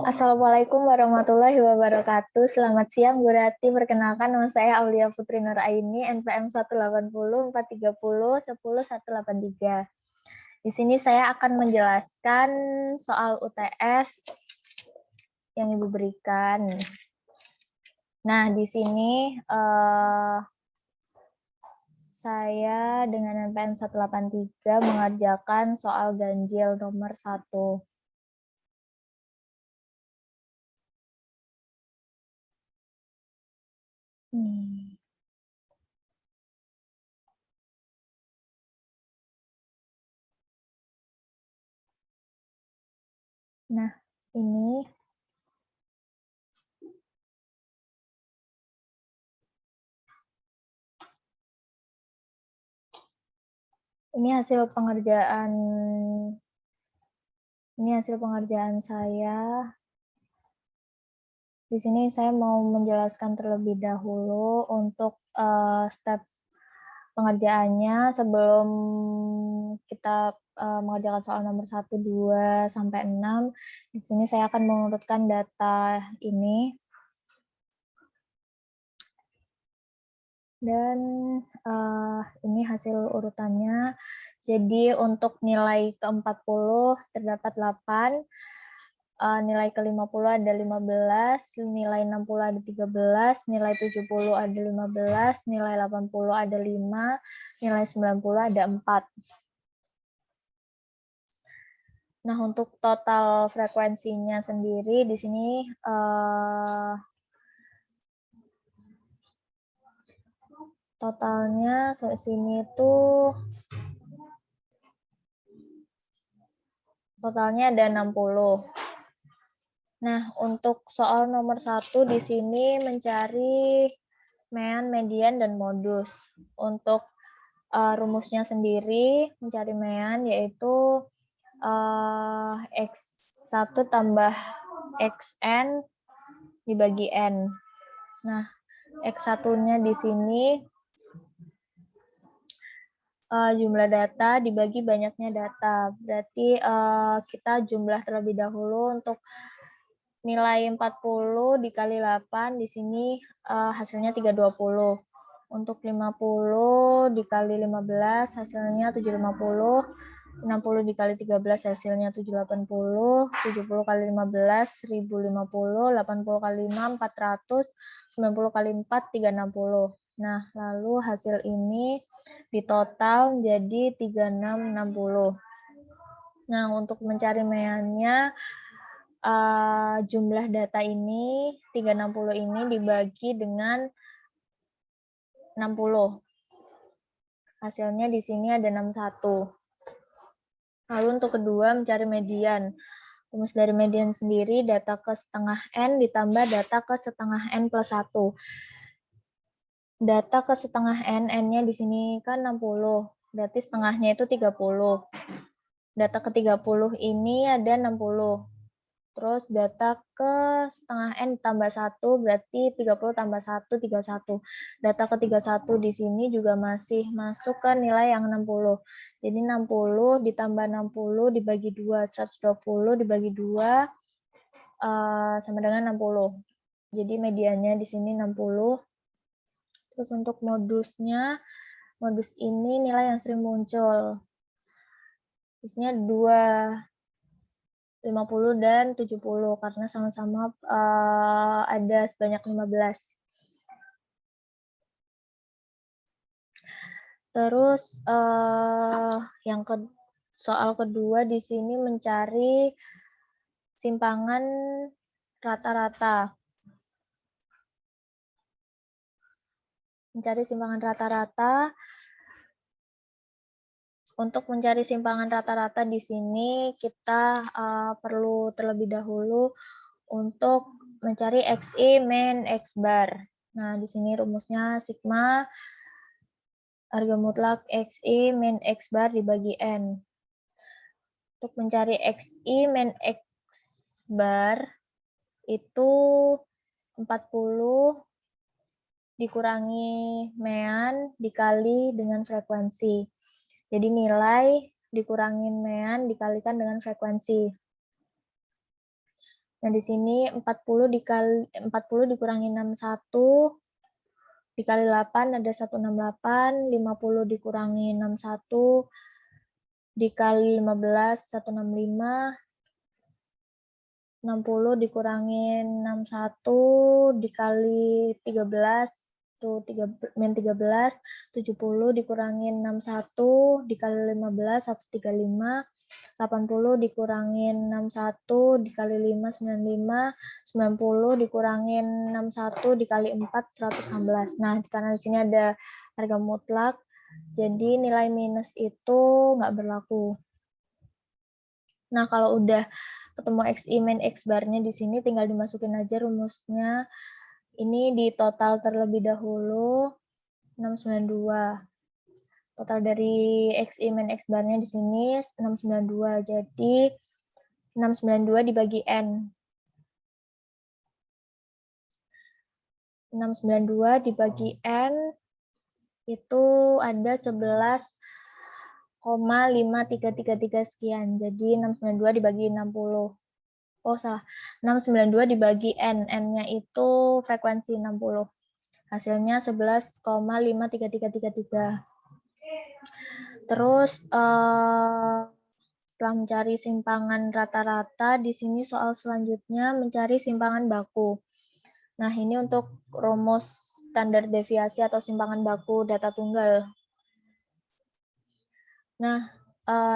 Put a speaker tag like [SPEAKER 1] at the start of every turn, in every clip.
[SPEAKER 1] Assalamualaikum warahmatullahi wabarakatuh. Selamat siang, Bu Rati. Perkenalkan, nama saya Aulia Putri Nuraini, NPM 180 430 10 183. Di sini saya akan menjelaskan soal UTS yang Ibu berikan. Nah, di sini saya dengan NPM 183 mengerjakan soal ganjil nomor 1. Nah, ini hasil pengerjaan saya. Di sini saya mau menjelaskan terlebih dahulu untuk step pengerjaannya sebelum kita mengerjakan soal nomor 1, 2, sampai 6. Di sini saya akan mengurutkan data ini. Dan ini hasil urutannya. Jadi untuk nilai ke-40 terdapat 8, nilai ke-50 ada 15, nilai 60 ada 13, nilai 70 ada 15, nilai 80 ada 5, nilai 90 ada 4. Nah, untuk total frekuensinya sendiri di sini totalnya sini tuh totalnya ada 60. Nah, untuk soal nomor 1 di sini mencari mean, median, dan modus. Untuk rumusnya sendiri mencari mean yaitu X1 tambah Xn dibagi N. Nah, X1-nya di sini jumlah data dibagi banyaknya data. Berarti kita jumlah terlebih dahulu untuk nilai 40 dikali 8, di sini hasilnya 320. Untuk 50 dikali 15 hasilnya 750. 60 dikali 13 hasilnya 780. 70 kali 15 1050. 80 kali 5 400. 90 kali 4 360. Nah, lalu hasil ini ditotal jadi 3660. Nah, untuk mencari meannya jumlah data ini 360 ini dibagi dengan 60. Hasilnya di sini ada 61. Lalu untuk kedua mencari median. Rumus dari median sendiri data ke setengah N ditambah data ke setengah N plus 1. Data ke setengah N, N-nya di sini kan 60. Berarti setengahnya itu 30. Data ke 30 ini ada 60. Terus data ke setengah N tambah 1, berarti 30 tambah 1, 31. Data ke 31 di sini juga masih masuk ke nilai yang 60. Jadi 60 ditambah 60 dibagi 2, 120 dibagi 2 sama dengan 60. Jadi mediannya di sini 60. Terus untuk modusnya, modus ini nilai yang sering muncul. Di sini ada 2, 50 dan 70 karena sama-sama ada sebanyak 15. Terus soal kedua di sini mencari simpangan rata-rata. Mencari simpangan rata-rata. Untuk mencari simpangan rata-rata di sini kita perlu terlebih dahulu untuk mencari XI min X bar. Nah, di sini rumusnya sigma harga mutlak XI min X bar dibagi N. Untuk mencari XI min X bar itu 40 dikurangi mean dikali dengan frekuensi. Jadi nilai dikurangin mean dikalikan dengan frekuensi. Nah, di sini 40 dikurangi 61 dikali 8 ada 168, 50 dikurangi 61 dikali 15 165, 60 dikurangi 61 dikali 13 tuh 13, 70 dikurangi 61 dikali 15 135, 80 dikurangi 61 dikali 5 95, 90 dikurangi 61 dikali 4 116. Nah, karena di sini ada harga mutlak, jadi nilai minus itu nggak berlaku. Nah, kalau udah ketemu XI min X barnya di sini tinggal dimasukin aja rumusnya. Ini di total terlebih dahulu 692. Total dari XI min X barnya di sini 692. Jadi 692 dibagi N. 692 dibagi N itu ada 11,5333 sekian. Jadi 692 dibagi 60. Oh, salah. 692 dibagi N. N-nya itu frekuensi 60. Hasilnya 11,53333. Terus, setelah mencari simpangan rata-rata, di sini soal selanjutnya mencari simpangan baku. Nah, ini untuk rumus standar deviasi atau simpangan baku data tunggal. Nah,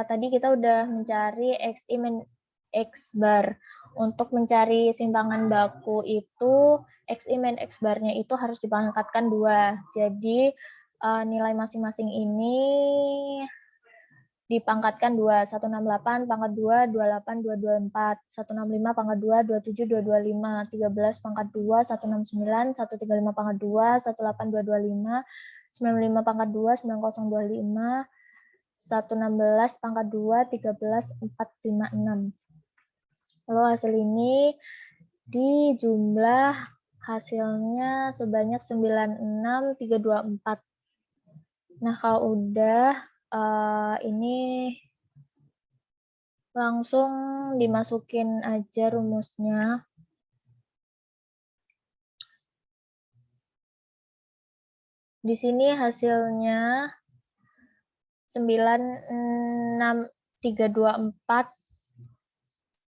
[SPEAKER 1] tadi kita udah mencari XI min X bar. Untuk mencari simpangan baku itu, XI min X barnya itu harus dipangkatkan 2. Jadi, nilai masing-masing ini dipangkatkan 2, 168 pangkat 2, 28, 224, 165 pangkat 2, 27, 225, 13 pangkat 2, 169, 135 pangkat 2, 18, 225, 95 pangkat 2, 9025, 116 pangkat 2, 13, 456. Lalu hasil ini dijumlah hasilnya sebanyak 96324. Nah, kalau udah ini langsung dimasukin aja rumusnya. Di sini hasilnya 96324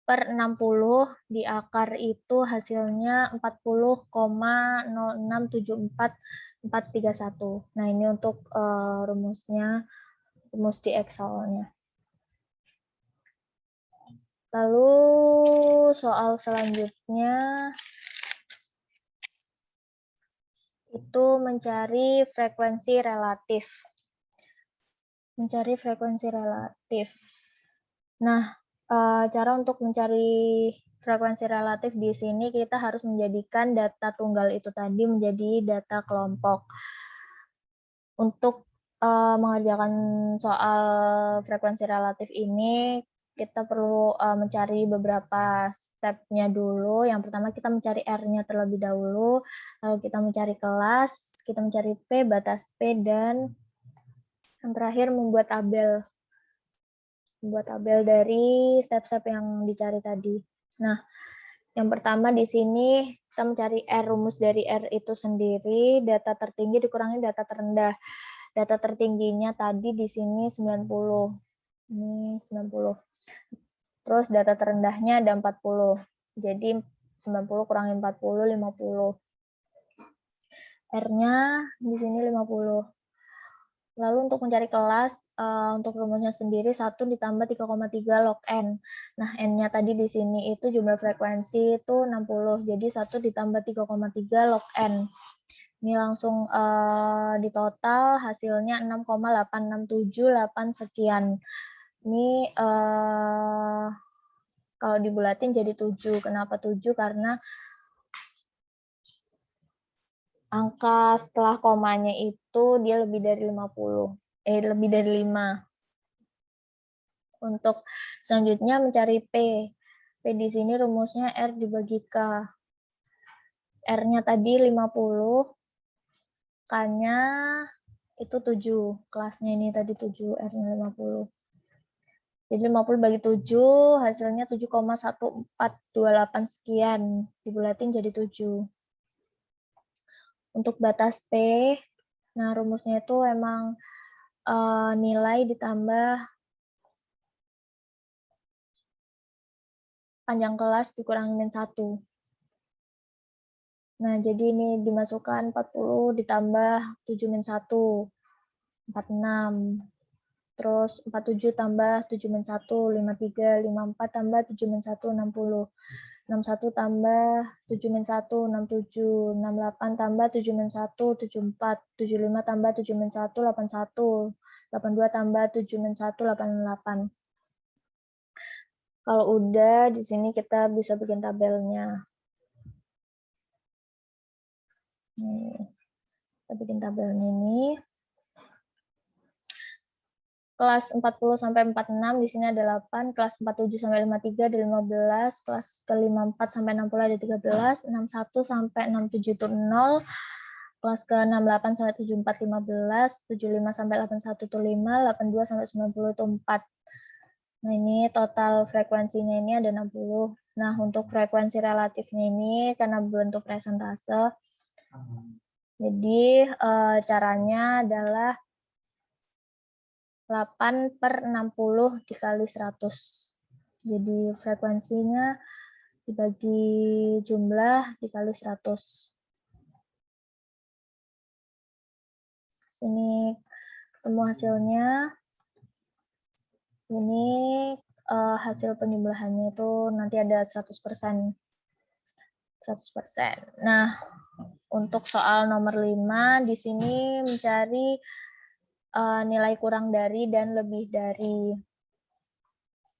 [SPEAKER 1] per 60 di akar itu hasilnya 40,0674431. Nah, ini untuk rumusnya, rumus di Excel-nya. Lalu soal selanjutnya itu mencari frekuensi relatif. Mencari frekuensi relatif. Nah, cara untuk mencari frekuensi relatif di sini kita harus menjadikan data tunggal itu tadi menjadi data kelompok. Untuk mengerjakan soal frekuensi relatif ini, kita perlu mencari beberapa step-nya dulu. Yang pertama kita mencari R-nya terlebih dahulu, lalu kita mencari kelas, kita mencari P, batas P, dan yang terakhir membuat tabel. Membuat tabel dari step-step yang dicari tadi. Nah, yang pertama di sini kita mencari R, rumus dari R itu sendiri, data tertinggi dikurangi data terendah. Data tertingginya tadi di sini 90. Ini 90. Terus data terendahnya ada 40. Jadi 90 kurangi 40, 50. R-nya di sini 50. Lalu untuk mencari kelas, untuk rumusnya sendiri 1 ditambah 3,3 log N. Nah, N-nya tadi di sini itu jumlah frekuensi itu 60. Jadi 1 ditambah 3,3 log N. Ini langsung di total hasilnya 6,8678 sekian. Ini kalau dibulatin jadi 7. Kenapa 7? Karena angka setelah komanya itu dia lebih dari 50. Lebih dari 5. Untuk selanjutnya mencari P. P di sini rumusnya R dibagi K. R-nya tadi 50. K-nya itu 7. Kelasnya ini tadi 7, R-nya 50. Jadi 50 bagi 7, hasilnya 7,1428 sekian. Dibulatin jadi 7. Untuk batas P, nah rumusnya itu emang nilai ditambah panjang kelas dikurangi min 1. Nah, jadi ini dimasukkan 40 ditambah 7 min 1, 46. Terus 47 tambah 7 min 1, 53, 54 tambah 7 min 1, 60. 61 tambah 7 min 1, 67. 68 tambah 7 min 1, 74. 75 tambah 7 min 1, 81. 82 tambah 7 min 1, 88. Kalau udah, di sini kita bisa bikin tabelnya. Nih, kita bikin tabelnya ini. Kelas 40 sampai 46 di sini ada 8, kelas 47 sampai 53 ada 15, kelas ke 54 sampai 60 ada 13, 61 sampai 67 itu 0, kelas ke 68 sampai 74 15, 75 sampai 81 itu 5, 82 sampai 90 itu 4. Nah, ini total frekuensinya ini ada 60. Nah, untuk frekuensi relatifnya ini karena bentuk persentase, jadi caranya adalah 8/60 dikali 100. Jadi frekuensinya dibagi jumlah dikali 100. Sini ketemu hasilnya. Ini hasil penjumlahannya itu nanti ada 100%. 100%. Nah, untuk soal nomor 5 di sini mencari nilai kurang dari dan lebih dari.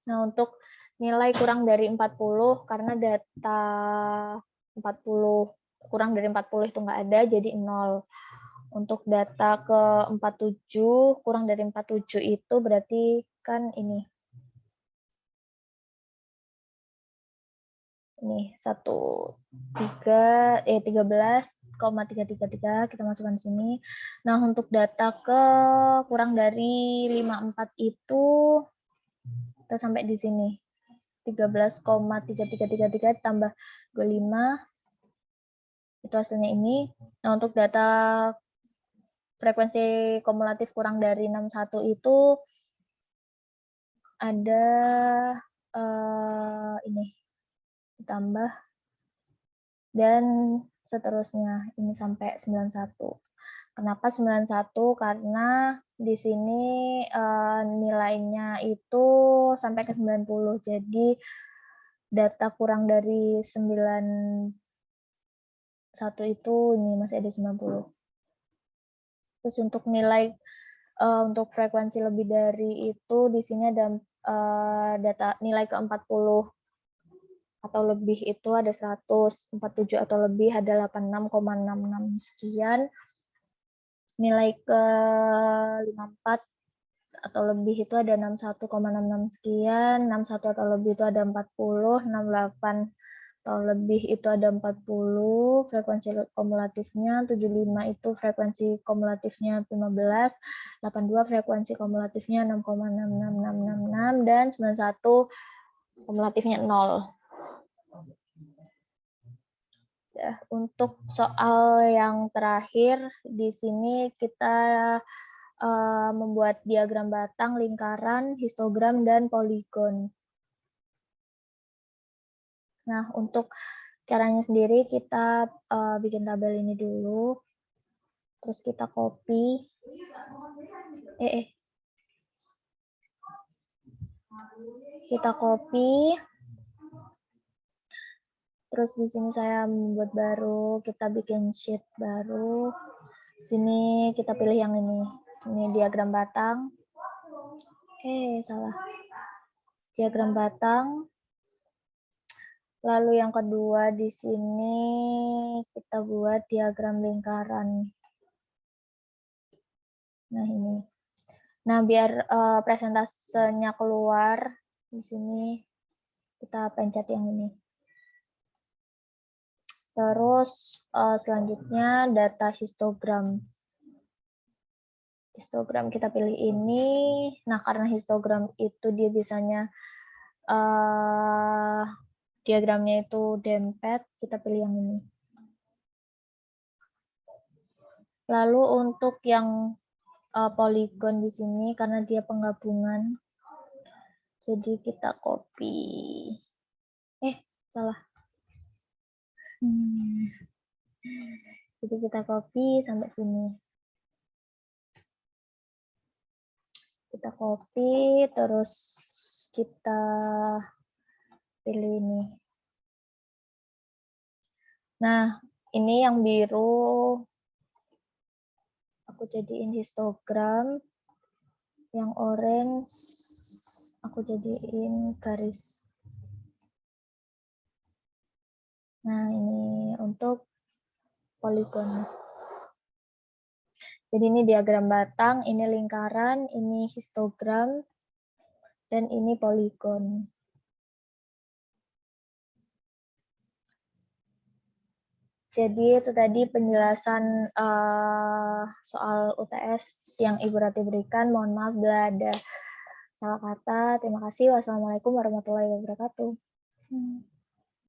[SPEAKER 1] Nah, untuk nilai kurang dari 40, karena data 40 kurang dari 40 itu nggak ada, jadi 0. Untuk data ke 47, kurang dari 47 itu berarti kan ini. Ini 13,333 kita masukkan sini. Nah, untuk data ke kurang dari 54 itu kita sampai di sini. 13,3333 tambah 25 itu hasilnya ini. Nah, untuk data frekuensi kumulatif kurang dari 61 itu ada ini ditambah dan seterusnya ini sampai 91. Kenapa 91? Karena di sini nilainya itu sampai ke 90. Jadi data kurang dari 91 itu ini masih ada 90. Terus untuk nilai untuk frekuensi lebih dari itu di sini ada data nilai ke 40 atau lebih itu ada 100, 47 atau lebih ada 86,66 sekian. Nilai ke 54 atau lebih itu ada 61,66 sekian, 61 atau lebih itu ada 40, 68 atau lebih itu ada 40, frekuensi kumulatifnya, 75 itu frekuensi kumulatifnya 15, 82 frekuensi kumulatifnya 6,66666 dan 91 kumulatifnya 0. Untuk soal yang terakhir di sini kita membuat diagram batang, lingkaran, histogram, dan poligon. Nah, untuk caranya sendiri kita bikin tabel ini dulu, terus kita copy. Kita copy. Terus di sini saya membuat baru, kita bikin sheet baru. Sini kita pilih yang ini. Ini diagram batang. Salah. Diagram batang. Lalu yang kedua di sini kita buat diagram lingkaran. Nah, ini. Nah, biar presentasenya keluar di sini kita pencet yang ini. Terus selanjutnya data histogram. histogram kita pilih ini. Nah, karena histogram itu dia biasanya diagramnya itu dempet, kita pilih yang ini. Lalu untuk yang poligon di sini karena dia penggabungan, jadi kita copy. Salah. Jadi kita copy sampai sini. Kita copy, terus kita pilih ini. Nah, ini yang biru aku jadiin histogram, yang orange aku jadiin garis. Nah, ini untuk poligon. Jadi ini diagram batang, ini lingkaran, ini histogram, dan ini poligon. Jadi itu tadi penjelasan soal UTS yang Ibu Rati berikan. Mohon maaf bila ada salah kata. Terima kasih. Wassalamualaikum warahmatullahi wabarakatuh.